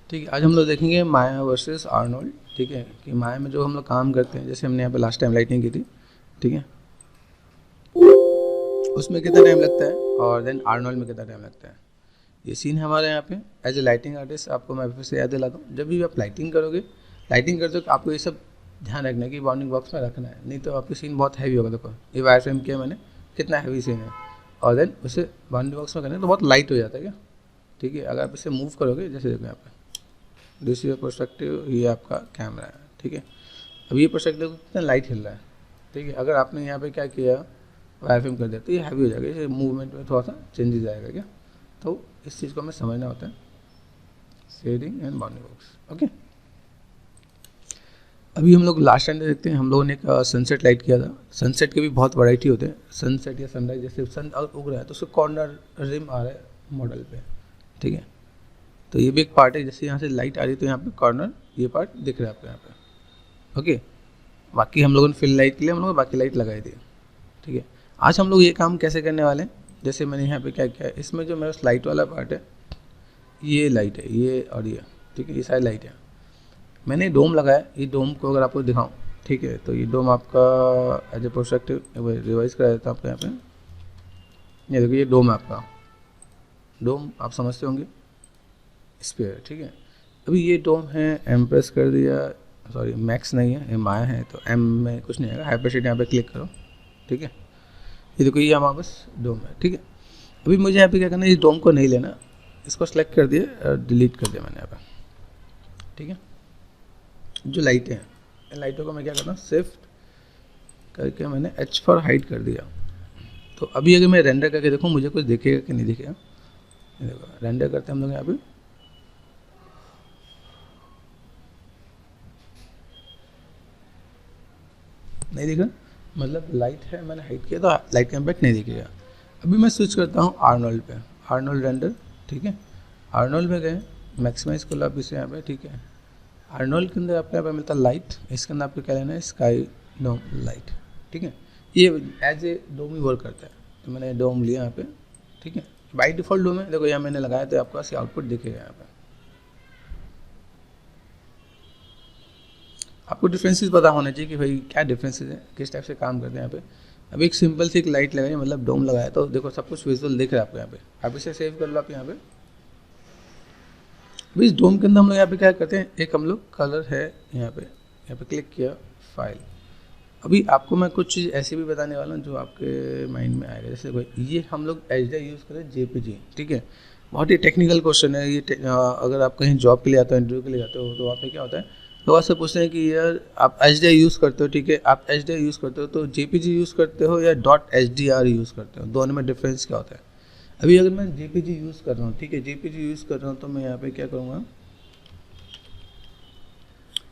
ठीक है, आज हम लोग देखेंगे माया वर्सेस आर्नोल्ड। ठीक है, कि माया में जो हम लोग काम करते हैं, जैसे हमने यहाँ पे लास्ट टाइम लाइटिंग की थी, ठीक है, उसमें कितना टाइम लगता है और देन आर्नोल्ड में कितना टाइम लगता है। ये सीन है हमारे यहाँ पे। एज ए लाइटिंग आर्टिस्ट आपको मैं फिर से याद दिलाता हूँ, जब भी आप लाइटिंग करोगे, लाइटिंग करते हो तो आपको ये सब ध्यान रखना है कि बाउंडिंग बॉक्स में रखना है, नहीं तो आपकी सीन बहुत हैवी होगा। देखो ये वायर फ्रेम किया मैंने, कितना हैवी सीन है, और देन उसे बाउंडिंग बॉक्स में करना है तो बहुत लाइट हो जाता है क्या। ठीक है, अगर आप इसे मूव करोगे, जैसे देखो यहाँ पे दिस इज पर्सपेक्टिव, ये आपका कैमरा है। ठीक है, अब ये पर्सपेक्टिव कितना लाइट हिल रहा है। ठीक है, अगर आपने यहाँ पे क्या किया, वायर फ्रेम कर दिया, तो ये हैवी हो जाएगा, ये मूवमेंट में थोड़ा सा चेंजेस आएगा क्या। तो इस चीज़ को हमें समझना होता है, shading and bounding box. Okay, अभी हम लोग लास्ट टाइम देखते हैं, हम लोगों ने एक सनसेट लाइट किया था। सनसेट के भी बहुत वैरायटी होते हैं, सनसेट या सनराइज, जैसे सन उग रहा है तो उसका कॉर्नर रिम आ रहा है मॉडल पे। ठीक है, तो ये भी एक पार्ट है, जैसे यहाँ से लाइट आ रही है तो यहाँ पे कॉर्नर ये पार्ट दिख रहा है आपको यहाँ पे। ओके, बाकी हम लोगों ने फिल लाइट के लिए हम लोग बाकी लाइट लगाई थी। ठीक है, आज हम लोग ये काम कैसे करने वाले हैं, जैसे मैंने यहाँ पे क्या किया है, इसमें जो मेरा लाइट वाला पार्ट है, ये लाइट है, ये और ये, ठीक है, ये सारी लाइट है। मैंने डोम लगाया, ये डोम को अगर आपको दिखाऊं, ठीक है, तो ये डोम आपका एज ए प्रोस्पेक्टिव रिवाइज करा देता हूँ आपको यहाँ पे। ये देखो, ये डोम है आपका, डोम आप समझते होंगे, स्फीयर। ठीक है, अभी ये डोम है, एम प्रेस कर दिया, सॉरी मैक्स नहीं है, एम आया है, तो एम में कुछ नहीं आएगा, हाइपरसेट यहाँ पे क्लिक करो। ठीक है, ये देखो ये हमारा बस डोम है। ठीक है, अभी मुझे यहाँ पे क्या करना है, इस डोम को नहीं लेना, इसको सेलेक्ट कर दिया और डिलीट कर दिया मैंने यहाँ पे। ठीक है, जो लाइटें हैं, इन लाइटों को मैं क्या करना, शिफ्ट करके मैंने एच फॉर हाइड कर दिया। तो अभी अगर मैं रेंडर करके देखूँ, मुझे कुछ दिखेगा कि नहीं दिखेगा। देखो रेंडर करते हैं हम लोग यहाँ पे, नहीं दिखा, मतलब लाइट है, मैंने हाइड किया तो लाइट का इम्पैक्ट नहीं दिखेगा। अभी मैं स्विच करता हूँ आर्नोल्ड पे, आर्नोल्ड रेंडर। ठीक है, आर्नोल्ड में गए, मैक्सिमाइज कर लो आप इसे यहाँ पे। ठीक है, आर्नोल्ड के अंदर आपको यहाँ पे मिलता है लाइट, इसके अंदर आपको क्या लेना है, स्काई डोम लाइट। ठीक है, ये as a dome he work करता है, तो मैंने डोम लिया यहाँ पे। ठीक है, बाई डिफ़ॉल्ट डोम है, देखो यहाँ मैंने लगाया तो आपको ऐसे आउटपुट दिखेगा यहाँ पे। आपको डिफरेंसेस पता होना चाहिए कि भाई क्या डिफरेंसेस है, किस टाइप से काम करते हैं यहाँ पे। अब एक सिंपल सी एक लाइट लगाई, मतलब डोम लगाया, तो देखो सब कुछ विजुअल दिख रहा है आपको यहाँ पे। आप इसे सेव कर लो आप यहाँ पे। अभी इस डोम के अंदर हम लोग यहाँ पे क्या करते हैं, एक हम लोग कलर है यहाँ पे क्लिक किया, फाइल। अभी आपको मैं कुछ चीज़ ऐसी भी बताने वाला हूँ जो आपके माइंड में आएगा, जैसे कोई ये हम लोग एचडी यूज़ करें जेपीजी। ठीक है, बहुत ही टेक्निकल क्वेश्चन है ये। अगर आप कहीं जॉब के लिए आते हो, इंटरव्यू के लिए आते हो, तो वहाँ पे क्या होता है, लोग आपसे पूछते हैं कि यार आप एच यूज़ करते हो, ठीक है, आप एच यूज़ करते हो तो जेपीजी यूज़ करते हो या डॉट HDR यूज़ करते हो, दोनों में डिफरेंस क्या होता है। अभी अगर मैं जेपीजी यूज़ कर रहा हूँ, ठीक है, जेपीजी यूज़ कर रहा हूँ, तो मैं यहाँ पे क्या करूँगा,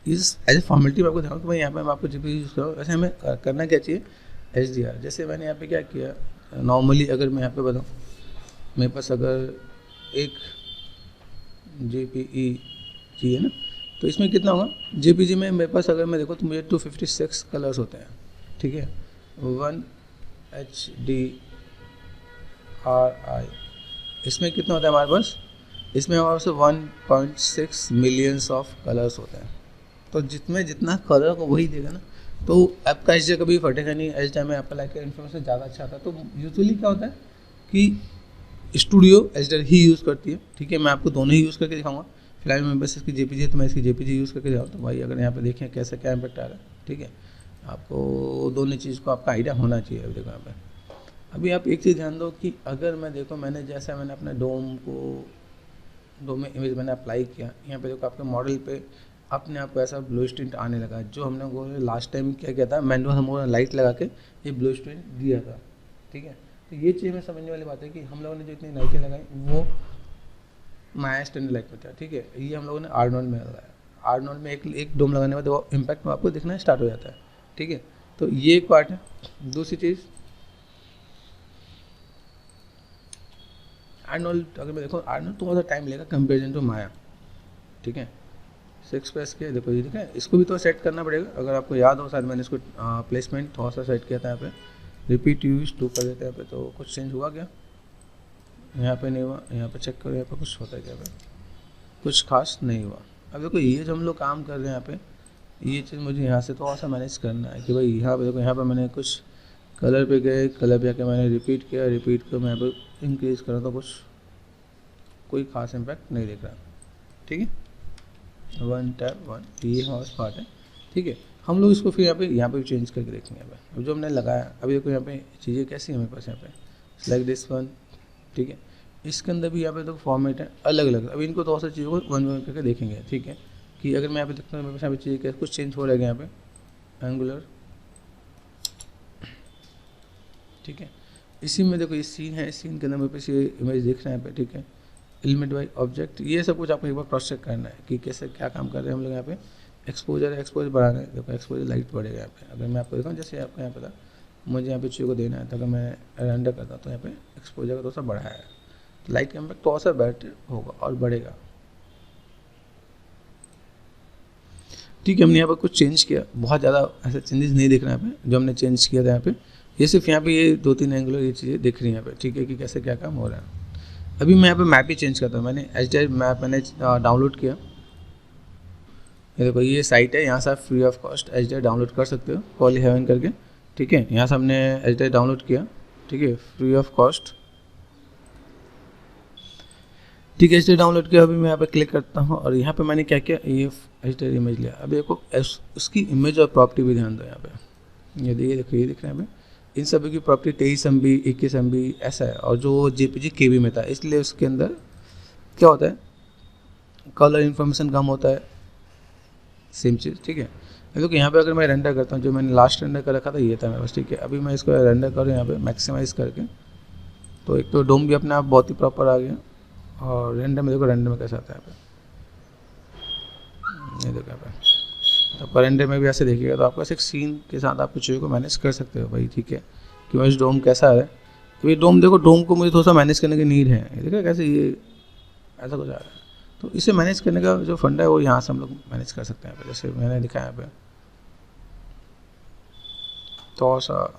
इस एज ए फॉर्मेलिटी में आपको दिखाऊँ तो मैं यहाँ पे मैं आपको जेपीजी यूज़ कर रहा हूँ। वैसे हमें करना क्या चाहिए, HDR। जैसे मैंने यहाँ पे क्या किया, नॉर्मली अगर मैं यहाँ पे बताऊँ, मेरे पास अगर एक JPEG है ना, तो इसमें कितना होगा, JPG में मेरे पास अगर मैं देखो तो मुझे 256 कलर्स होते हैं। ठीक है, 1 HDRI, इसमें कितना होता है हमारे पास, इसमें हमारे पास 1.6 मिलियंस ऑफ कलर्स होते हैं। तो जितने जितना कलर को वही देगा ना, तो आपका HDR कभी फटेगा नहीं। HDR में आपका लाइक इन्फॉर्मेशन ज़्यादा अच्छा आता है। तो यूजुअली क्या होता है कि स्टूडियो HDR ही यूज़ करती है। ठीक है, मैं आपको दोनों ही यूज़ करके दिखाऊंगा। फिलहाल मेरे पास इसकी JPG है तो मैं इसकी JPG यूज़ करके दिखाऊँ। तो भाई अगर यहाँ पे देखें कैसे क्या इम्पैक्ट आ रहा है, ठीक है, आपको दोनों चीज़ को आपका आइडिया होना चाहिए। अभी देखो यहाँ पे, अभी आप एक चीज़ ध्यान दो कि अगर मैं देखो, मैंने जैसा मैंने अपने डोम में इमेज मैंने अप्लाई किया, यहाँ पे देखो आपके मॉडल पे अपने आप को ऐसा ब्लू स्टिंट आने लगा, जो हमने वो लास्ट टाइम क्या किया था, मैंने हम लाइट लगा के ये ब्लू स्टिंट दिया था। ठीक है, तो ये चीज़ में समझने वाली बात है कि हम लोगों ने जो इतनी लाइटें लगाई वो माया स्टैंडर्ड लाइट में था। ठीक है, ये हम लोगों ने आर्नोल्ड में लगाया। आर्नोल्ड में एक डोम लगाने के बाद वो इम्पैक्ट आपको दिखना स्टार्ट हो जाता है। ठीक है, तो ये एक पार्ट है। दूसरी चीज़, आर्नोल्ड अगर मैं देखो, आर्नोल्ड थोड़ा सा टाइम लेगा कंपेरिजन टू माया। ठीक है, 6 प्रेस किया, देखो ये देखा, इसको भी तो सेट करना पड़ेगा। अगर आपको याद हो, शायद मैंने इसको प्लेसमेंट थोड़ा सा सेट किया था यहाँ पे, रिपीट यूज 2 कर देते हैं यहाँ पे, तो कुछ चेंज हुआ क्या, यहाँ पे नहीं हुआ। यहाँ पे चेक करो, यहाँ पे कुछ होता है क्या पे, कुछ खास नहीं हुआ। अब देखो ये जो हम लोग काम कर रहे हैं यहाँ पे, ये चीज़ मुझे यहाँ से थोड़ा सा मैनेज करना है कि भाई यहाँ पे देखो, यहाँ पे मैंने कुछ कलर पे गए, कलर पे आके मैंने रिपीट किया, रिपीट को मैं यहाँ पे इंक्रीज़ करा तो कुछ कोई खास इम्पैक्ट नहीं दिख रहा। ठीक है, 1 टैप 1 ये हमारा पार्ट है। ठीक है, हम लोग इसको फिर यहाँ पे भी चेंज करके देखेंगे। यहाँ पे अब जो हमने लगाया, अभी देखो यहाँ पे चीज़ें कैसी हैं हमारे पास, यहाँ पे लाइक दिस वन। ठीक है, इसके अंदर भी यहाँ पे तो फॉर्मेट है अलग अलग। अभी इनको थोड़ा सा चीज़ों को वन वन करके देखेंगे। ठीक है, कि अगर मैं यहाँ पे देखता हूँ मेरे पास यहाँ पे चीज़ें क्या कुछ चेंज हो रहा है यहाँ पे एंगुलर। ठीक है, इसी में देखो ये सीन है, सीन के अंदर मेरे पास ये इमेज दिख रहा है यहाँ पे। ठीक है, एलिमेंट बाई ऑब्जेक्ट, ये सब कुछ आपको एक बार क्रॉस चेक करना है कि कैसे क्या काम कर रहे हैं हम लोग यहाँ पे। एक्सपोजर है, एक्सपोजर बढ़ाना है, देखो एक्सपोजर लाइट बढ़ेगा यहाँ पे। अगर मैं आपको दिखाऊँ, जैसे आपको यहाँ पे था, मुझे यहाँ पे चीज़ों को देना है, तो अगर मैं रेंडर करता हूँ तो यहाँ पे एक्सपोजर का थोड़ा सा बढ़ाया है, तो लाइट का इम्पैक्ट थोड़ा सा बेटर होगा और बढ़ेगा। ठीक है, हमने यहाँ पर कुछ चेंज किया, बहुत ज़्यादा ऐसा चेंजेस नहीं दिख रहा है यहाँ पे जो हमने चेंज किया था यहाँ पे। ये सिर्फ यहाँ पे ये 2-3 एंगुलर ये चीज़ें दिख रही हैं यहाँ पे। ठीक है, कि कैसे क्या काम हो रहा है। अभी मैं यहाँ पे मैप ही चेंज करता हूँ। मैंने HDRI मैप मैंने डाउनलोड किया। ये देखो ये साइट है, यहाँ से आप free of cost HDRI download कर सकते हो, पॉलीहेवन करके। ठीक है, यहाँ से हमने HDRI डाउनलोड किया। ठीक है, फ्री ऑफ कॉस्ट। ठीक है, HDRI डाउनलोड किया। अभी मैं यहाँ पे क्लिक करता हूँ और यहाँ पे मैंने क्या किया, ये HDRI इमेज लिया। अभी देखो उसकी इमेज और प्रॉपर्टी भी ध्यान दो यहाँ पे। ये देखो ये दिख रहा है हमें, इन सभी की प्रॉपर्टी 23 MB 21 MB ऐसा है, और जो JPG KB में था, इसलिए उसके अंदर क्या होता है, कलर इन्फॉर्मेशन कम होता है, सेम चीज़। ठीक है, देखो यहाँ पे अगर मैं रेंडर करता हूँ, जो मैंने लास्ट रेंडर कर रखा था ये था मेरे पास। ठीक है, अभी मैं इसको रेंडर करूँ यहाँ पे मैक्सिमाइज़ करके, तो एक तो डोम भी अपने आप बहुत ही प्रॉपर आ गया, और रेंडर में देखो रेंडर में कैसा आता है यहाँ पे, ये देखो यहाँ पे। तो पर रेंडर में भी ऐसे देखिएगा तो आपको एक सीन के साथ आप चीज़ों को मैनेज कर सकते हो भाई। ठीक है, कि मैं इस डोम कैसा है, तो ये डोम देखो, डोम को मुझे थोड़ा सा मैनेज करने की नीड है। ये देखो कैसे ये ऐसा कुछ आ रहा है, तो इसे मैनेज करने का जो फंडा है वो यहाँ से हम लोग मैनेज कर सकते हैं। यहाँ पे जैसे मैंने लिखा है यहाँ पे थोड़ा सा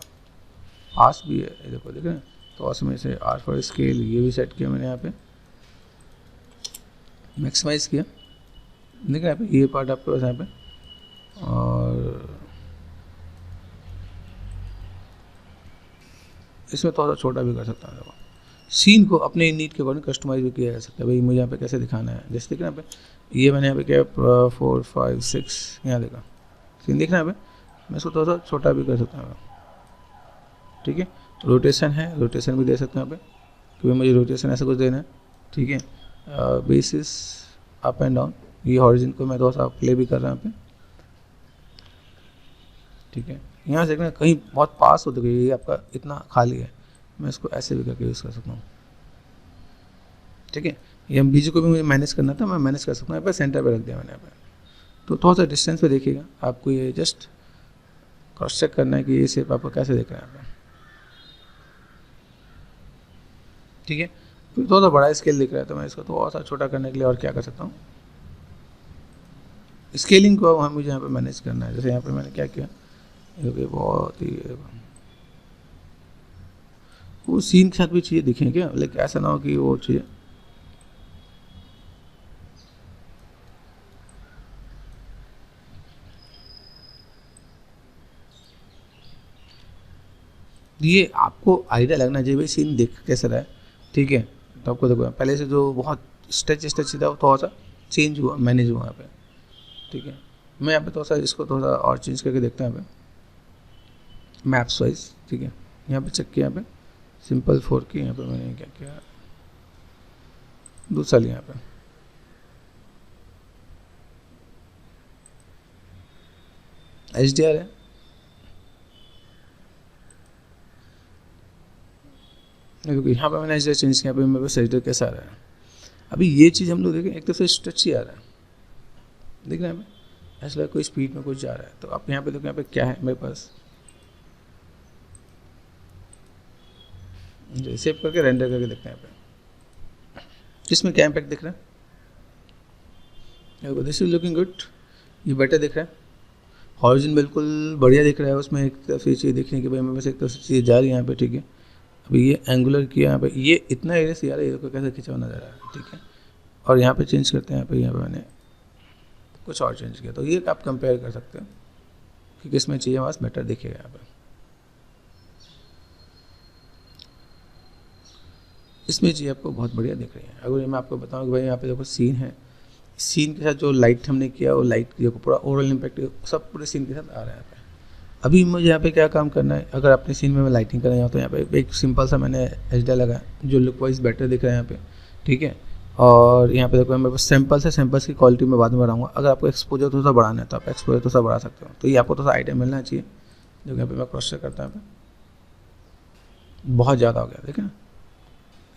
आस भी है, ये देखो देखें, तो आस में से आर फॉर स्केल ये भी सेट किया मैंने, यहाँ पे मैक्सिमाइज़ किया। देखा यहाँ पे ये पार्ट आपके पास यहाँ पे, और इसमें थोड़ा सा छोटा भी कर सकता हूँ। सीन को अपने नीड के अकॉर्डिंग कस्टमाइज भी किया जा सकता है भाई, मुझे यहाँ पे कैसे दिखाना है। जैसे देखना यहाँ पे, ये मैंने यहाँ पे क्या 4 5 6 यहाँ देखा सीन दिख रहा है यहाँ पे, मैं इसको थोड़ा सा छोटा भी कर सकता हूँ। ठीक है, रोटेशन है, रोटेशन भी दे सकते हैं यहाँ पे, क्योंकि मुझे रोटेशन ऐसा कुछ देना है। ठीक है, बेसिस अप एंड डाउन, ये हॉरिजन को मैं थोड़ा सा प्ले भी कर रहा हूँ यहाँ पे। ठीक है, यहाँ से देखना कहीं बहुत पास हो, देखो ये आपका इतना खाली है, मैं इसको ऐसे भी करके यूज़ कर सकता हूँ। ठीक है, ये बीच को भी मुझे मैनेज करना था, मैं मैनेज कर सकता हूँ। यहाँ पर सेंटर पे रख दिया मैंने यहाँ पे, तो थोड़ा सा डिस्टेंस पे देखिएगा, आपको ये जस्ट क्रॉस चेक करना है कि ये शेप आपको कैसे दिख रहा है यहाँ पे। ठीक है, तो थोड़ा सा बड़ा स्केल दिख रहा है, तो मैं इसको थोड़ा सा छोटा करने के लिए और क्या कर सकता हूँ, स्केलिंग को वहाँ मुझे यहाँ पे मैनेज करना है। जैसे यहाँ पे मैंने क्या किया, ये बहुत ही वो सीन के साथ भी चीज़ें दिखें क्या, लेकिन ऐसा ना हो कि वो चीज़ें ये आपको आइडिया लगना चाहिए भाई सीन देख कैसा रहा है। ठीक है, तो आपको देखो पहले से जो बहुत स्ट्रेच था वो थोड़ा सा चेंज हुआ, मैनेज हुआ यहाँ पे। ठीक है, मैं यहाँ पे थोड़ा सा इसको थोड़ा सा और चेंज करके देखता हूँ यहाँ पे मैप्स वाइज। ठीक है, यहाँ पे चेक किया, यहाँ पे सिंपल 4 की, यहाँ पे मैंने क्या किया, दूसरा लिया यहाँ पे। HDR है, क्योंकि यहाँ पे मैंने HDR चेंज किया, यहाँ पे मेरे पास HDR कैसा आ रहा है। अभी ये चीज़ हम लोग देखें, एक तो से स्ट्रेच ही आ रहा है, देख रहे हैं हमें ऐसा कोई स्पीड में कुछ जा रहा है। तो आप यहाँ पे देखो, यहाँ पे क्या है मेरे पास, सेव करके रेंडर करके देखते हैं यहाँ पे इसमें क्या इम्पैक्ट दिख रहा है। दिस इज लुकिंग गुड, ये बेटर दिख रहा है, हॉरिजन बिल्कुल बढ़िया दिख रहा है। उसमें एक तरफ से चीज़ दिख रही है कि भाई मेरे पास एक तरफ से चीज़ जा रही है यहाँ पे। ठीक है, अभी ये एंगुलर किया यहाँ पे, ये इतना एरिया से यार ये कैसे खिंचा हुआ नजर आ रहा है। ठीक है, और यहाँ पे चेंज करते हैं, यहाँ पे मैंने कुछ और चेंज किया। तो ये आप कंपेयर कर सकते हो कि किसमें चाहिए हमारे बेटर दिखेगा। यहाँ पे इसमें चीज़ आपको बहुत बढ़िया दिख रही है। अगर मैं आपको बताऊं कि भाई यहाँ पे देखो सीन है, सीन के साथ जो लाइट हमने किया वो लाइट देखो पूरा ओवरऑल इम्पैक्ट सब पूरे सीन के साथ आ रहा है यहाँ पे। अभी मुझे यहाँ पे क्या काम करना है, अगर अपने सीन में मैं लाइटिंग कर रहा हूँ तो यहाँ पे एक सिंपल सा मैंने एचडीआर लगाया जो लुक वाइज बेटर दिख रहा है यहाँ पे, ठीक है। और यहाँ पे देखो मेरे पास सैंपल्स की क्वालिटी में बाद में बढ़ाऊंगा। अगर आपको एक्सपोजर थोड़ा सा बढ़ाना है तो आप एक्सपोजर थोड़ा सा बढ़ा सकते हो। तो ये आपको थोड़ा सा आइडिया मिलना चाहिए। जो यहाँ पे मैं क्रॉस चेक करता हूँ, यहाँ पे बहुत ज़्यादा हो गया, ठीक है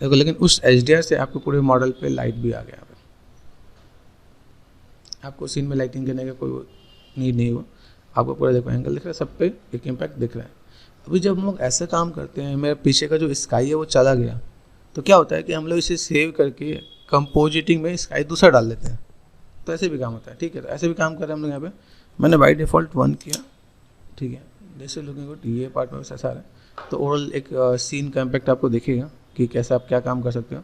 देखो। लेकिन उस एचडीआर से आपको पूरे मॉडल पे लाइट भी आ गया। यहाँ पे आपको सीन में लाइटिंग करने का कोई नीड नहीं हुआ। आपको पूरा देखो एंगल दिख रहा है, सब पे एक इम्पैक्ट दिख रहा है। अभी जब हम लोग ऐसे काम करते हैं, मेरे पीछे का जो स्काई है वो चला गया, तो क्या होता है कि हम लोग इसे सेव करके कंपोजिटिंग में स्काई दूसरा डाल देते हैं। तो ऐसे भी काम होता है, ठीक है। तो ऐसे भी काम कर रहे हैं हम लोग। यहाँ पे मैंने बाई डिफ़ॉल्ट 1 किया, ठीक है। जैसे लुकिंग गुड, ये पार्ट में बस ऐसा है। तो ओवरऑल एक सीन का इम्पैक्ट आपको दिखेगा कि कैसे आप क्या काम कर सकते हो।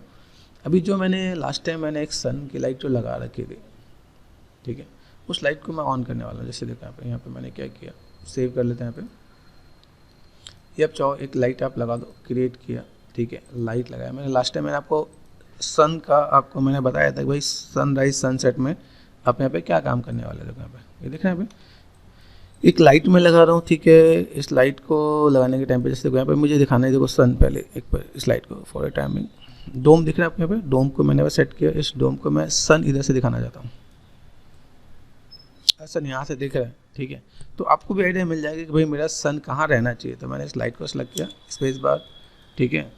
अभी जो मैंने लास्ट टाइम मैंने एक सन की लाइट जो लगा रखी थी, ठीक है, उस लाइट को मैं ऑन करने वाला हूँ। जैसे देखो यहाँ पे मैंने क्या किया, सेव कर लेते हैं यहाँ पे। ये आप चाहो एक लाइट आप लगा दो, क्रिएट किया, ठीक है, लाइट लगाया मैंने। लास्ट टाइम मैंने आपको सन का आपको मैंने बताया था कि भाई सनराइज सनसेट में आप यहाँ पे क्या काम करने वाले। देखो यहाँ पे ये देख रहे हैं, यहाँ पे एक लाइट में लगा रहा हूँ, ठीक है। इस लाइट को लगाने के टाइम पे जैसे देखो यहाँ पे मुझे दिखाना है, देखो सन पहले एक बार इस लाइट को फॉर ए टाइमिंग। डोम दिख रहा है आपको यहाँ पे, डोम को मैंने सेट किया। इस डोम को मैं सन इधर से दिखाना चाहता हूँ, सन यहाँ से दिख रहा है, ठीक है। तो आपको भी आइडिया मिल जाएगा कि भाई मेरा सन कहाँ रहना चाहिए। तो मैंने इस लाइट को सेलेक्ट किया, स्पेस बार, ठीक है,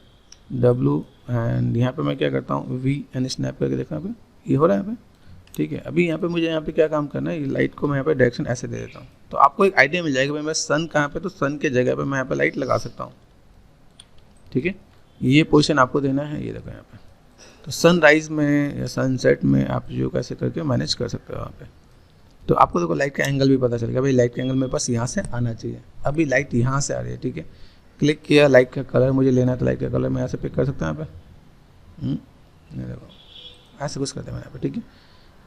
W, एंड यहाँ पे मैं क्या करता हूँ V एंड स्नैप करके देखना यहाँ पे ये हो रहा है यहाँ पे, ठीक है। अभी यहाँ पे मुझे यहाँ पे क्या काम करना है, ये लाइट को मैं यहाँ पे डायरेक्शन ऐसे दे देता हूँ। तो आपको एक आइडिया मिल जाएगा भाई मैं सन कहाँ पे, तो सन के जगह पे मैं यहाँ पे लाइट लगा सकता हूँ, ठीक है। ये पोजीशन आपको देना है, ये देखो यहाँ पे। तो सनराइज में या सनसेट में आप जो कैसे करके मैनेज कर सकते हो यहाँ पे। तो आपको देखो लाइट का एंगल भी पता चलेगा, भाई लाइट का एंगल मेरे पास यहाँ से आना चाहिए। अभी लाइट यहाँ से आ रही है, ठीक है। क्लिक किया, लाइट का कलर मुझे लेना है तो लाइट का कलर मैं यहाँ से पिक कर सकता हूँ यहाँ पे। देखो ऐसे कुछ करते हैं यहाँ पे, ठीक है।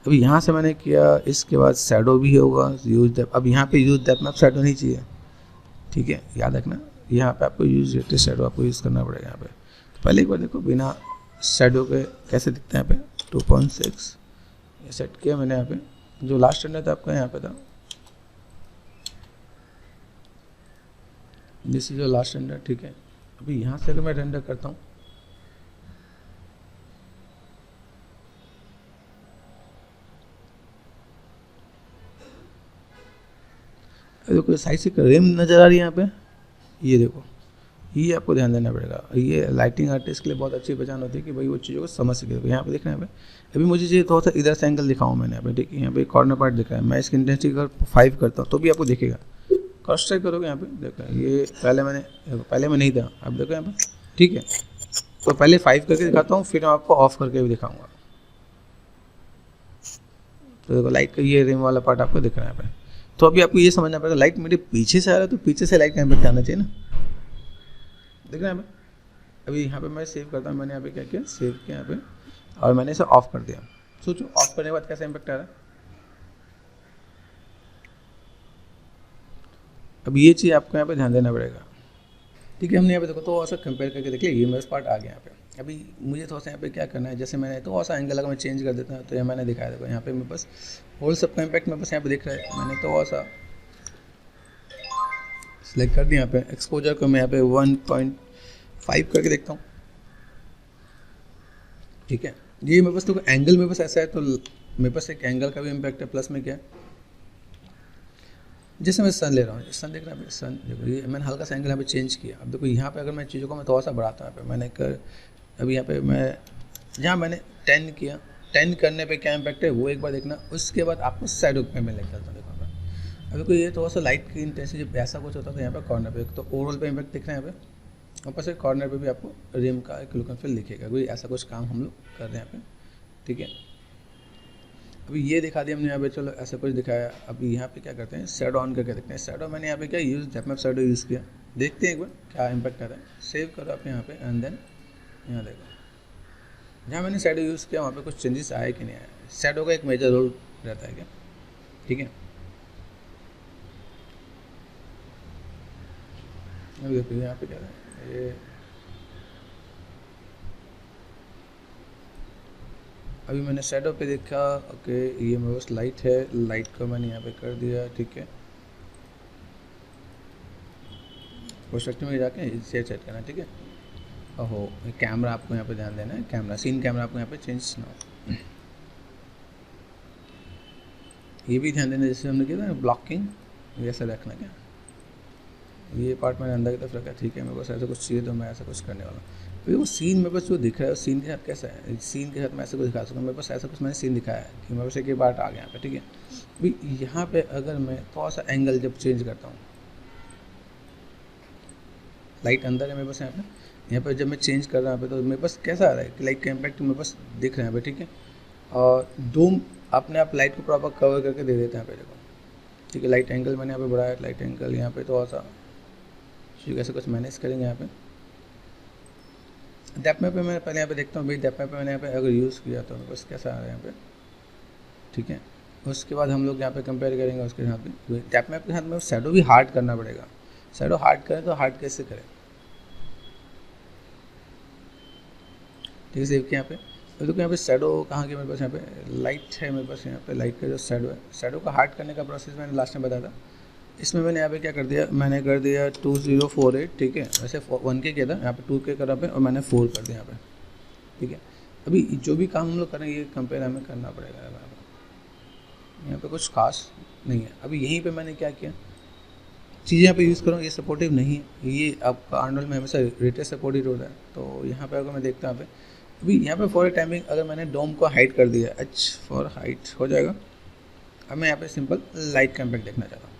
अभी यहाँ से मैंने किया, इसके बाद शैडो भी होगा, यूज डेप्थ। अब यहाँ पे यूज डेप्थ में आप शैडो नहीं चाहिए, ठीक है, याद रखना। यहाँ पे आपको यूज शैडो आपको यूज़ करना पड़ेगा यहाँ पे। तो पहले एक बार देखो बिना शैडो के कैसे दिखते हैं यहाँ पे। 2.6 ये सेट किया मैंने यहाँ पे। जो लास्ट रेंडर था आपका यहाँ पे था, दिस इज जो लास्ट रेंडर, ठीक है। अभी यहाँ से अगर मैं रेंडर करता हूँ, देखो साइड से रिम नज़र आ रही है यहाँ पे, ये देखो, ये आपको ध्यान देना पड़ेगा। ये लाइटिंग आर्टिस्ट के लिए बहुत अच्छी पहचान होती है कि भाई वो चीज़ों को समझ सके। यहाँ पे देख रहे हैं यहाँ पे। अभी मुझे चाहिए थोड़ा सा इधर से एंगल दिखाऊँ मैंने यहाँ पे, ठीक है। यहाँ पे कॉर्नर पार्ट दिख रहा है, मैं इसकी इंटेंसिटी अगर 5 करता हूँ तो भी आपको दिखेगा। क्रॉस चेक करोगे यहाँ पे, देखो ये पहले मैं नहीं था, अब देखो यहाँ पे, ठीक है। तो पहले 5 करके दिखाता हूँ, फिर मैं आपको ऑफ करके भी दिखाऊंगा। तो देखो लाइट का ये रिम वाला पार्ट आपको दिख रहा है यहाँ पे। तो अभी आपको ये समझना पड़ेगा, लाइट मेरे पीछे से आ रहा है तो पीछे से लाइट का इम्पैक्ट आना चाहिए ना, देख रहे हैं यहाँ पे। अभी यहाँ पे मैं सेव करता हूँ, मैंने यहाँ पे क्या किया, सेव किया यहाँ पे, और मैंने इसे ऑफ कर दिया। सोचो ऑफ करने के बाद कैसा इम्पैक्ट आ रहा है। अब ये चीज़ आपको यहाँ पे ध्यान देना पड़ेगा, ठीक है। हमने यहाँ पे देखो तो ऐसा कंपेयर करके देख लिया, ये मेरा पार्ट आ गया यहाँ पे। अभी मुझे थोड़ा सा यहाँ पे क्या करना है, जैसे मैंने तो ऐसा एंगल अगर मैं चेंज कर देता हूँ तो ये मैंने दिखाया, देखो यहाँ पे मेरे पास होल सबका इम्पैक्ट मेरे पास यहाँ पे दिख रहा है। मैंने तो ऐसा सिलेक्ट कर दिया, यहाँ पे एक्सपोजर को मैं यहाँ पे 1.5 करके देखता हूँ, ठीक है। ये मेरे पास तो एंगल मेरे पास ऐसा है, तो मेरे पास एक एंगल का भी इम्पैक्ट है। प्लस में क्या है, जैसे मैं सन ले रहा हूँ, सन देख रहा है, सन देखो ये मैंने हल्का सा एंगल यहाँ पे चेंज किया। अब देखो यहाँ पे अगर मैं चीज़ों को मैं थोड़ा सा बढ़ाता हूँ यहाँ पे, मैंने अभी यहाँ पे मैं जहाँ मैंने 10 किया, 10 करने पे क्या इम्पैक्ट है वो एक बार देखना। उसके बाद आपको साइड पे मैं लेकर चलता हूँ, देखो अभी कोई ये थोड़ा सा लाइट की इंटेंसिटी ऐसा कुछ होता था यहाँ पे कॉर्नर पे, तो ओवरऑल पे इम्पैक्ट दिख रहा है यहाँ पे। ऊपर से कॉर्नर पे भी आपको रिम का एक लुक एंड फील दिखेगा, कोई ऐसा कुछ काम हम लोग कर रहे हैं यहाँ पे, ठीक है। अभी ये दिखा दिया हमने यहाँ पे, चलो ऐसा कुछ दिखाया। अभी यहाँ पे क्या करते हैं, शैडो ऑन करके देखते हैं। शैडो मैंने यहाँ पे क्या use, depth map shadow use किया, देखते हैं एक बार क्या इम्पैक्ट आ रहा है। सेव करो आप यहाँ पे एंड देन यहाँ देखो, जहाँ मैंने शैडो यूज़ किया वहाँ पे कुछ चेंजेस आए कि नहीं आए। शैडो का एक मेजर रोल रहता है क्या, ठीक है। अभी देखिए यहाँ पे क्या है, ये अभी मैंने शैडो पे देखा, ओके ये मेरे पास लाइट है, लाइट को मैंने यहाँ पे कर दिया, ठीक है। प्रोस्पेक्टिव में जाके इसे सेट करना, ठीक है। ओहो, कैमरा आपको यहाँ पे ध्यान देना है, कैमरा सीन कैमरा आपको यहाँ पे चेंज ना हो। ये भी ध्यान देना, जैसे हमने किया था ब्लॉकिंग, ऐसा रखना क्या, ये पार्ट मैंने अंदर की तरफ रखा, ठीक है। मेरे पास ऐसा कुछ चाहिए तो मैं ऐसा कुछ करने वाला हूँ। फिर वो सीन मेरे पास जो दिख रहा है, सीन के साथ कैसा है, सीन के साथ मैं ऐसा कुछ दिखा सकता हूँ। मेरे पास ऐसा कुछ मैंने सीन दिखाया है कि मेरे पास एक पार्ट आ गया यहाँ पे, ठीक है। अभी यहाँ पे अगर मैं थोड़ा सा एंगल जब चेंज करता हूँ, लाइट अंदर है मेरे पास यहाँ पे जब मैं चेंज कर रहा हूँ यहाँ पे, तो मेरे पास कैसा आ रहा है कि लाइट का इम्पैक्ट मेरे पास दिख रहा है यहाँ पे, ठीक है। और डूम अपने आप लाइट को प्रॉपर कवर करके दे देते हैं यहाँ पे, देखो, ठीक है। लाइट एंगल मैंने यहाँ पे बढ़ाया, लाइट एंगल यहाँ पे थोड़ा सा कैसे कुछ मैनेज करेंगे यहाँ पे। डेप्थ मैप पे मैं पहले यहाँ पे देखता हूँ भाई, डेप्थ मैप पे मैंने यहाँ पे अगर यूज़ किया तो मेरे पास कैसा आ रहा है यहाँ पे, ठीक है। उसके बाद हम लोग यहाँ पे कंपेयर करेंगे उसके साथ भी। डेप्थ मैप के साथ में शैडो भी हार्ड करना पड़ेगा। शैडो हार्ड करें तो हार्ड कैसे करें, ठीक है। सेव के यहाँ पे तो देखो यहाँ पे शैडो कहाँ की मेरे पास यहाँ पे लाइट है, मेरे पास यहाँ पे लाइट का जो शैडो है, शैडो का हार्ड करने का प्रोसेस मैंने लास्ट में बताया था। इसमें मैंने यहाँ पे क्या कर दिया, मैंने कर दिया 2048, ठीक है। वैसे 1K किया था, यहाँ पे 2K करा पे और मैंने 4 कर दिया यहाँ पे, ठीक है। अभी जो भी काम हम लोग करेंगे ये कंपेयर हमें करना पड़ेगा, यहाँ पे कुछ खास नहीं है। अभी यहीं पे मैंने क्या किया, चीज़ें यहाँ पे यूज़ करूँ, ये सपोर्टिव नहीं है, ये आपका आर्नोल्ड में हमेशा रेटेड सपोर्टिव होता है। तो यहाँ पे अगर मैं देखता हूँ यहाँ पे, अभी यहाँ पे फॉर टाइमिंग अगर मैंने डोम को हाइड कर दिया, एच फॉर हाइट हो जाएगा। अब मैं यहाँ पे सिंपल लाइट का इम्पैक्ट देखना चाहता हूँ,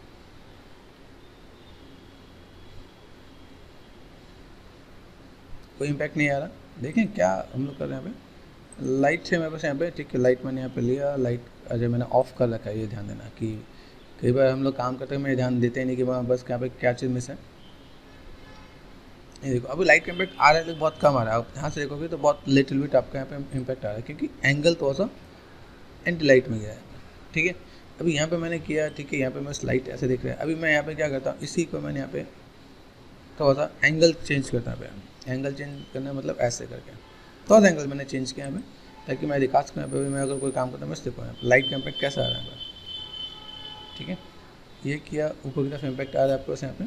कोई इम्पैक्ट नहीं आ रहा। देखें क्या हम लोग कर रहे हैं यहाँ पे, लाइट है मेरे पास यहाँ पे, ठीक है। लाइट मैंने यहाँ पे लिया, लाइट अजय मैंने ऑफ कर रखा है, ये ध्यान देना कि कई बार हम लोग काम करते हैं मैं ध्यान देते ही नहीं कि वहाँ बस यहाँ पे क्या चीज़ मिस है। ये देखो अभी लाइट का इम्पैक्ट आ रहा है लेकिन बहुत कम आ रहा है। आप यहाँ से देखोगे तो बहुत लिटिल बिट आपका यहाँ पे इम्पैक्ट आ रहा है, क्योंकि एंगल थोड़ा सा एंटी लाइट में गया है, ठीक है। अभी यहाँ पे मैंने किया, ठीक है। यहाँ पे बस लाइट ऐसे दिख रहा है। अभी मैं यहाँ पे क्या करता हूँ, इसी को मैंने यहाँ पे थोड़ा सा एंगल चेंज करता हूँ। एंगल चेंज करना मतलब ऐसे करके थोड़ा सा एंगल मैंने चेंज किया यहाँ पे, ताकि मैं दिखा सकूँ यहाँ पे मैं अगर कोई काम करता हूँ बस देखो यहाँ लाइट का इम्पैक्ट कैसा आ रहा है यहाँ पर, ठीक है। ये किया, ऊपर की तरफ इम्पैक्ट आ रहा है आपको यहाँ पे,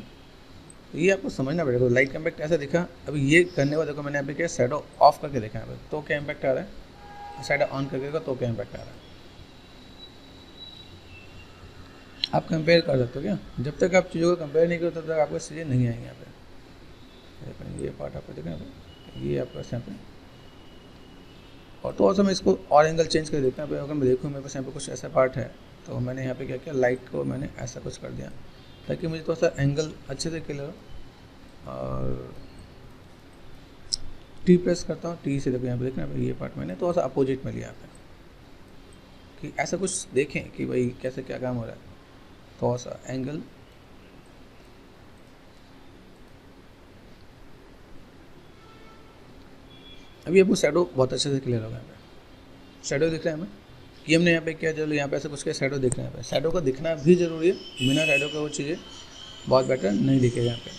तो ये आपको समझना पड़ेगा। तो लाइट का इम्पैक्ट ऐसा दिखा। अभी ये करने बाद देखो मैंने यहाँ पे क्या शैडो ऑफ करके देखा यहाँ पे, तो क्या इम्पैक्ट आ रहा है, शैडो ऑन करके देखो तो क्या इम्पैक्ट आ रहा है। आप कंपेयर कर सकते हो क्या, जब तक आप चीज़ों को कंपेयर नहीं करो तब तक आपको चीज़ें नहीं आएंगी यहाँ पे। ये पार्ट आपको देखना है, ये आपका यहाँ पे, और तो मैं इसको और एंगल चेंज कर देता हूँ। अगर मैं देखूँ मेरे पास यहाँ पे कुछ ऐसा पार्ट है, तो मैंने यहाँ पे क्या किया, लाइट को मैंने ऐसा कुछ कर दिया ताकि मुझे थोड़ा सा एंगल अच्छे से क्लियर हो। और टी प्रेस करता हूँ, टी से देखो यहाँ पे देखना है, ये पार्ट मैंने थोड़ा सा अपोजिट में लिया यहाँ पे, कि ऐसा कुछ देखें कि भाई कैसे क्या काम हो रहा है। थोड़ा सा एंगल अभी आपको शैडो बहुत अच्छे से क्लियर होगा। यहाँ पे शैडो दिख रहा है हमें कि हमने यहाँ पे क्या, चलो यहाँ पे ऐसे कुछ के शैडो दिख रहे हैं। यहाँ पे शैडो का दिखना भी ज़रूरी है, बिना शैडो के वो चीज़ें बहुत बेटर नहीं दिखेगा यहाँ पे,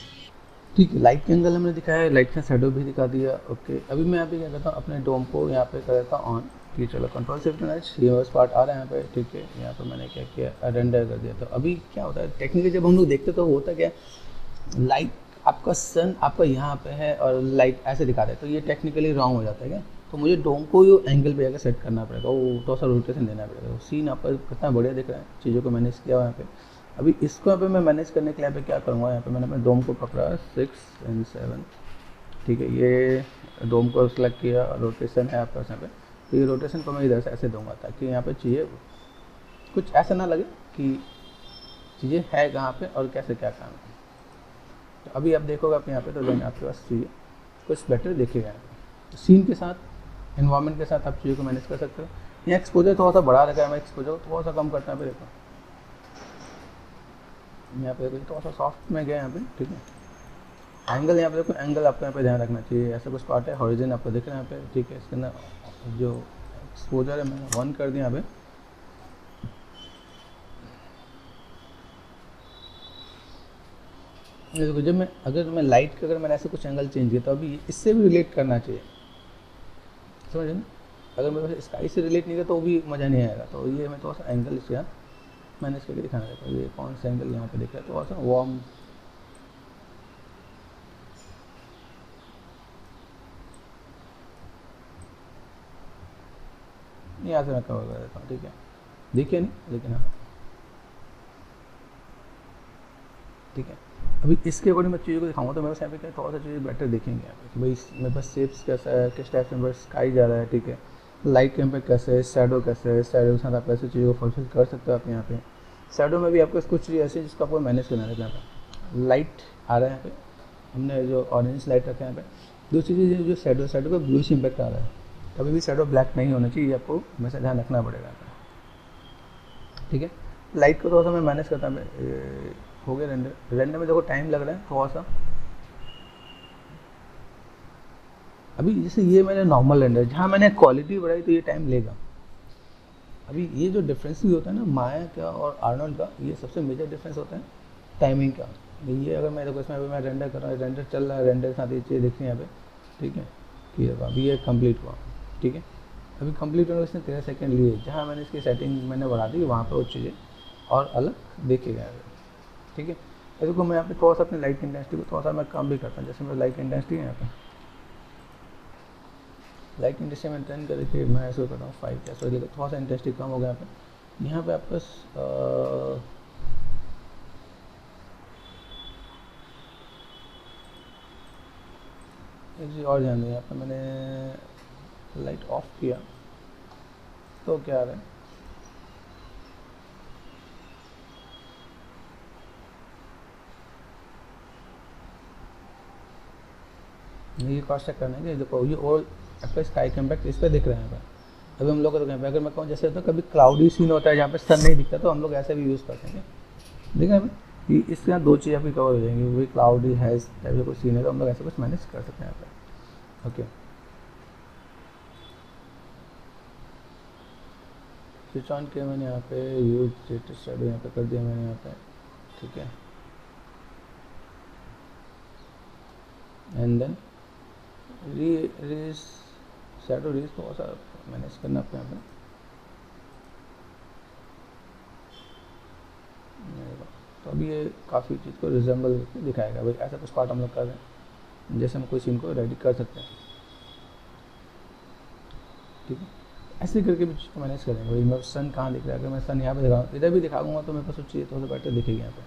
ठीक है। लाइट के एंगल हमने दिखाया है, लाइट का शैडो भी दिखा दिया, ओके। अभी मैं यहाँ पे क्या करता हूँ, अपने डोम को यहाँ पे कर देता हूँ ऑन, ठीक है। चलो कंट्रोल शिफ्ट मैच, ये बस पार्ट आ रहा है यहाँ पे, ठीक है। यहाँ पे मैंने क्या किया, रेंडर कर दिया। तो अभी क्या होता है टेक्निकली जब हम लोग देखते तो होता क्या, लाइट आपका सन आपका यहाँ पे है और लाइट ऐसे दिखा रहा है, तो ये टेक्निकली रॉन्ग हो जाता है क्या। तो मुझे डोम को जो एंगल पे जाकर सेट करना पड़ेगा, वो थोड़ा सा रोटेशन देना पड़ेगा। वो सीन आपका कितना बढ़िया दिख रहा है, चीज़ों को मैनेज किया हुआ यहाँ पे। अभी इसको यहाँ पे मैं मैनेज करने के लिए यहाँ पे क्या करूँगा, यहाँ पे मैंने अपने डोम को पकड़ा 6 और 7, ठीक है। ये डोम को सेलेक्ट किया, रोटेशन है आपका यहाँ पे, तो ये रोटेशन को मैं इधर से ऐसे दूंगा ताकि यहाँ पे चीज़ें कुछ ऐसा ना लगे कि चीज़ें है कहाँ पे और कैसे क्या काम है। तो अभी आप देखोगे आप यहाँ पे, तो देन आपके पास चीज़ें कुछ बेटर दिखेगा। तो सीन के साथ एनवायरनमेंट के साथ आप चीज़ों को मैनेज कर सकते हो। यहाँ एक्सपोजर थोड़ा सा बढ़ा रखा है, मैं एक्सपोजर थोड़ा सा कम करता है। देखो यहाँ पे थोड़ा सा सॉफ्ट में गया यहाँ पे, ठीक है। एंगल यहाँ पे देखो, एंगल आपको यहाँ पे ध्यान रखना चाहिए। ऐसा कुछ पार्ट है हॉरिजन आपको दिख रहा है यहाँ पे, ठीक है। इसके अंदर जो एक्सपोजर है मैंने 1 कर दिया यहाँ पे। देखो जब मैं अगर मैं लाइट का अगर मैंने ऐसे कुछ एंगल चेंज किया तो अभी इससे भी रिलेट करना चाहिए, समझ ना। अगर मेरे पास स्काई से रिलेट नहीं किया तो भी मज़ा नहीं आएगा। तो ये मैं थोड़ा सा एंगल इसके यहाँ मैंने इसके लिए दिखाना चाहता हूँ। ये कौन सा एंगल यहाँ पे दिख रहा है, थोड़ा सा वार्म, यहाँ से मैं कवर कर देता हूँ, ठीक है। देखिए नहीं लेकिन हाँ ठीक है। अभी इसके अकॉर्डिंग मैं चीज़ों को दिखाऊंगा तो मेरे पास यहाँ पे क्या थोड़ा सा चीज़ें बेटर दिखेंगे यहाँ पे कि भाई मेरे पास शेप्स कैसा है, किस टाइप से मेरे पास स्काई जा रहा है, ठीक है। लाइट के इम्पैक्ट कैसे है, शैडो कैसे है, शैडो के साथ आप ऐसी चीज़ों को फुलफिल कर सकते हो आप यहाँ पे। शैडो में भी आपको कुछ चीज़ ऐसी जिसको आपको मैनेज करना है। यहाँ पे लाइट आ रहा है, यहाँ पे हमने जो ऑरेंज लाइट रखा है यहाँ पे। दूसरी चीज़ जो शैडो का ब्लूइश इम्पैक्ट आ रहा है, कभी भी शैडो ब्लैक नहीं होना चाहिए, आपको हमेशा ध्यान रखना पड़ेगा, ठीक है। लाइट को थोड़ा सा मैं मैनेज करता हूँ। हो गया रेंडर में देखो टाइम लग रहा है थोड़ा सा। अभी जैसे ये मैंने नॉर्मल रेंडर जहाँ मैंने क्वालिटी बढ़ाई तो ये टाइम लेगा। अभी ये जो डिफरेंस भी होता है ना माया का और आर्नोल्ड का, ये सबसे मेजर डिफरेंस होता है टाइमिंग का। ये अगर मैं देखो इसमें अभी मैं रेंडर कर रहा हूँ, रेंडर चल रहा है, रेंडर के साथ ये चीज़ देखनी है यहाँ पे, ठीक है कि अभी ये कंप्लीट हुआ, ठीक है। अभी कंप्लीट होने इसने 13 सेकेंड लिए, जहाँ मैंने इसकी सेटिंग मैंने बढ़ा दी वहाँ पर वो चीज़ें और अलग देखेगा, ठीक है। देखो मैं यहाँ पे थोड़ा सा अपनी लाइट इंटेंसिटी को थोड़ा सा मैं कम भी करता हूँ। जैसे मेरा लाइट इंटेंसिटी है यहाँ पे, लाइट इंटेंसिटी मैं 10 करके मैं ऐसे करता हूँ 5 कैसे देखो थोड़ा सा इंटेंसिटी कम हो गया यहाँ पे। यहाँ पे आपका एक चीज़ और ध्यान दें, यहाँ पे मैंने लाइट ऑफ किया तो क्या आ रहा है, ये क्रॉस चेक करना है कि देखो ये और आपका स्काई का इम्पैक्ट इस पर दिख रहा है यहाँ पर। अभी हम लोग तो अगर मैं कहूँ जैसे होता है कभी क्लाउडी सीन होता है जहाँ पे सन नहीं दिखता तो हम लोग ऐसे भी यूज़ करते हैं, देखा है कि इसके यहाँ 2 चीज़ आपकी कवर हो जाएंगी, वही क्लाउडी है ऐसे कुछ सीन है तो हम लोग ऐसे कुछ मैनेज कर सकते हैं यहाँ पर, ओके। स्विच ऑन किया मैंने यहाँ पे, यूज स्टेटस शैडो यहाँ पे कर दिया मैंने यहाँ पे, ठीक है। एंड देन रीज शैडो रीज थोड़ा सा मैनेज करना आपको यहाँ पे। तो अभी ये काफ़ी चीज़ को रिजेंबल दिखाएगा, भाई ऐसा कुछ पार्ट हम लोग कर रहे हैं जैसे हम कोई सीन को रेडी कर सकते हैं, ठीक है। ऐसे करके भी चीज़ को मैनेज करेंगे। भाई मैं सन कहाँ दिख रहा है, अगर मैं सन यहाँ पे दिखाऊँ इधर भी दिखाऊंगा तो मेरे पास वो चीज़ थोड़ा सा बेटर दिखेगी यहाँ पे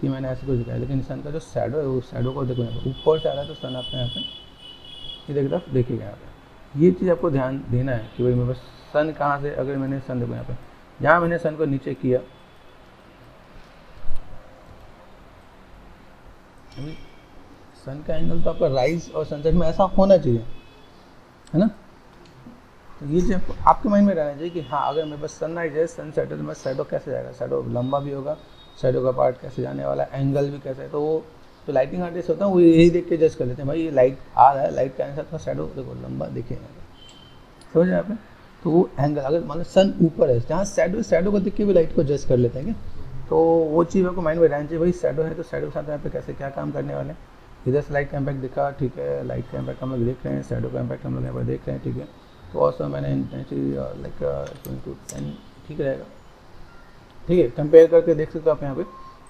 कि मैंने ऐसे कुछ दिखाया। लेकिन सन का जो शैडो है वो शैडो को देखो यहाँ पे ऊपर से आ रहा है तो सन आपका यहाँ पे इधर की तरफ देखेगा यहाँ पे। ये चीज़ आपको ध्यान देना है कि भाई मेरे पास सन कहाँ से, अगर मैंने सन देखो यहाँ पे जहाँ मैंने सन को नीचे किया, सन का एंगल तो आपका राइज और सनसेट में ऐसा होना चाहिए, है ना। तो ये चीज़ आपके माइंड में रहना चाहिए कि हाँ अगर मेरे पास सनराइज है सनसेट है तो मेरा शैडो कैसे जाएगा, शैडो लंबा भी होगा, शैडो का पार्ट कैसे जाने वाला है, एंगल भी कैसे है। तो वो जो लाइटिंग आर्टिस्ट होता है वो यही देख के जज कर लेते हैं, भाई ये लाइट आ रहा है, लाइट के आने से थोड़ा शैडो देखो लंबा दिखेगा, समझ रहे आप। तो वो एंगल अगर मान लो सन ऊपर है जहाँ शैडो को देख के भी लाइट को जज कर लेते हैं क्या, तो वो चीज़ आपको माइंड में रहना चाहिए। भाई शैडो है तो शैडो के साथ यहाँ पे कैसे क्या काम करने वाले हैं। इधर से लाइट का इम्पैक्ट दिखा, ठीक है, लाइट का इम्पैक्ट हम लोग देख रहे हैं, शैडो का इम्पैक्ट हम लोग यहाँ पर देख रहे हैं, ठीक है। तो ऑल्सो मैंने इंटेंसिटी लाइक 10 ठीक रहेगा, ठीक है। कंपेयर करके देख सकते हो आप यहाँ पे।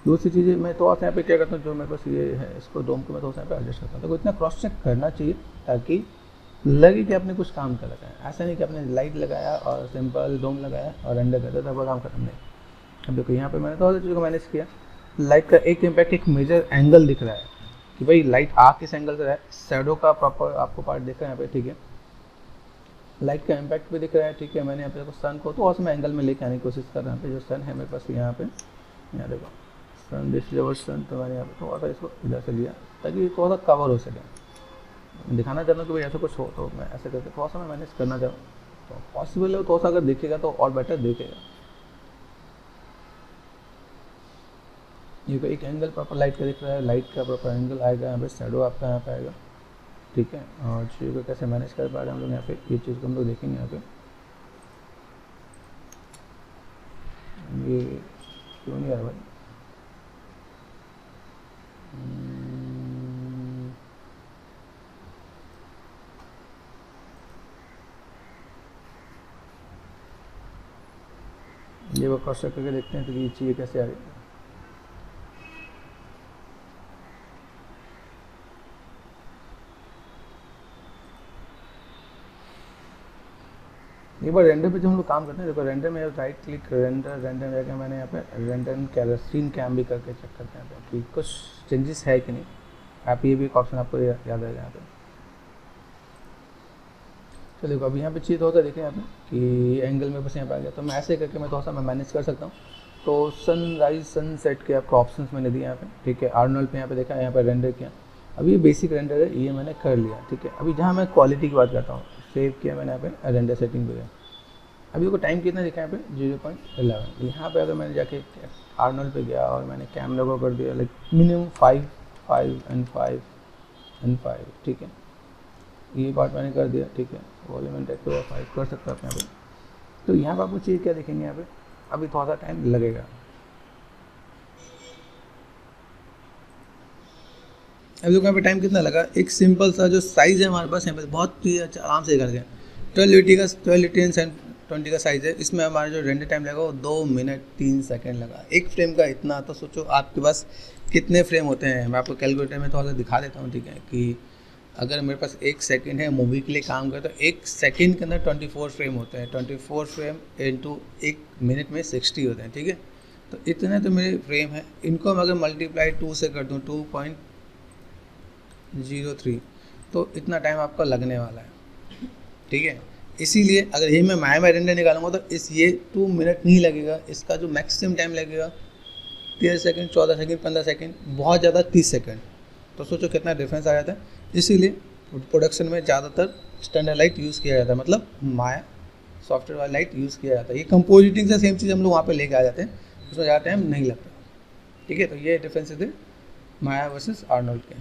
दूसरी चीज़ मैं थोड़ा सा यहाँ पे क्या करता हूँ, जो मेरे पास ये है इसको डोम को मैं थोड़ा सा यहाँ पे एडजस्ट करता हूँ। तो इतना क्रॉस चेक करना चाहिए ताकि लगे कि आपने कुछ काम कर लगाया, ऐसा नहीं कि आपने लाइट लगाया और सिंपल डोम लगाया और रेंडर कर दिया तो काम खत्म नहीं। अब देखो यहाँ पे मैंने थोड़ा सा चीज़ों को मैनेज किया। लाइट का एक इम्पैक्ट एक मेजर एंगल दिख रहा है कि भाई लाइट आ किस एंगल से रहा है, शैडो का प्रॉपर आपको पार्ट दिख रहा है यहाँ पे, ठीक है। लाइट का इम्पैक्ट भी दिख रहा है, ठीक है। मैंने यहाँ पे देखो सन को तो और मैं एंगल में लेके आने की कोशिश कर रहा हूँ। पे जो सन है मेरे पास यहाँ पे, यहाँ देखो सन दिस लेवल सन, तो मैंने यहाँ पे थोड़ा सा इसको इधर से लिया ताकि थोड़ा सा कवर हो सके। दिखाना चाहता हूँ कि भाई ऐसा कुछ हो तो मैं ऐसे करके थोड़ा सा मैं मैनेज करना चाहूँ, तो पॉसिबल है थोड़ा सा अगर देखेगा तो और बेटर देखेगा। ये एक एंगल प्रॉपर लाइट का दिख रहा है, लाइट का प्रॉपर एंगल आएगा यहाँ पे, शैडो आपका यहाँ पे आएगा, ठीक है। और चीज़ों को कैसे मैनेज कर पा रहे हैं हम लोग यहाँ पे, ये चीज़ को हम लोग देखेंगे यहाँ पे। ये क्यों नहीं आ रहा भाई? ये वो क्रॉस चेक करके देखते हैं तो ये चीज़ें कैसे आ रही है। एक बार रेंडर पे जब हम लोग काम करते हैं, देखो रेंडर में राइट क्लिक रेंडर में जाकर मैंने यहाँ पे रेंडर कैरेस्टीन कैम भी करके चेक करते हैं कि कुछ चेंजेस है कि नहीं। आप ये भी एक ऑप्शन आपको याद आएगा यहाँ पे। चलो देखो अभी यहाँ पे चीज़ होता है, देखें यहाँ पे कि एंगल में बस यहाँ पे आ गया, तो मैं ऐसे करके मैं थोड़ा सा मैं मैनेज कर सकता हूँ। तो सनराइज सनसेट के आपको ऑप्शंस मैंने दिए यहाँ पे, ठीक है। आर्नोल्ड पे यहाँ पे देखा, यहाँ पे रेंडर किया। अभी ये बेसिक रेंडर है, ये मैंने कर लिया, ठीक है। अभी जहाँ मैं क्वालिटी की बात करता हूँ, सेव किया मैंने यहाँ पे, रेंडर सेटिंग पे गया। अभी को टाइम कितना दिखा यहाँ पे 0.11। यहाँ पे अगर मैंने जाके आर्नोल्ड पे गया और मैंने कैम लोगो कर दिया लाइक मिनिमम 5 एंड 5, ठीक है। ये पार्ट मैंने कर दिया, ठीक है। वॉल्यूम एंड टेक्स्ट 5 कर सकता है यहाँ पे। तो यहाँ पे आपको चीज़ क्या देखेंगे यहाँ पे, अभी थोड़ा सा टाइम लगेगा। अभी देखो यहाँ पे टाइम कितना लगा, एक सिंपल सा जो साइज़ है हमारे पास यहाँ पे बहुत ही आराम से कर गया। 1280 एंड 20 का साइज़ है, इसमें हमारा जो रेंडर टाइम लगा वो 2 मिनट 3 सेकंड लगा। एक फ्रेम का इतना, तो सोचो आपके पास कितने फ्रेम होते हैं। मैं आपको कैलकुलेटर में थोड़ा सा दिखा देता हूँ, ठीक है। कि अगर मेरे पास 1 सेकंड है मूवी के लिए काम करे, तो 1 सेकंड के अंदर 24 फ्रेम होते हैं। 24 फ्रेम इंटू 1 मिनट में 60 होते हैं, ठीक है। तो इतने तो मेरे फ्रेम है, इनको मैं अगर मल्टीप्लाई 2 से कर दूँ 2.03, तो इतना टाइम आपका लगने वाला है, ठीक है। इसीलिए अगर यही मैं माया रेंडर निकालूंगा तो ये 2 मिनट नहीं लगेगा। इसका जो मैक्सिमम टाइम लगेगा 13 सेकंड, 14 सेकंड, 15 सेकंड, बहुत ज़्यादा 30 सेकंड। तो सोचो कितना डिफरेंस आ जाता है। इसीलिए प्रोडक्शन में ज़्यादातर स्टैंडर्ड लाइट यूज़ किया जाता है, मतलब माया सॉफ्टवेयर वाला लाइट यूज़ किया जाता है। ये कंपोजिटिंग से सेम चीज़ हम लोग वहाँ पे लेके आ जाते हैं, उसमें ज़्यादा टाइम नहीं लगता, ठीक है। तो ये डिफरेंस थे माया वर्सेस आर्नोल्ड के।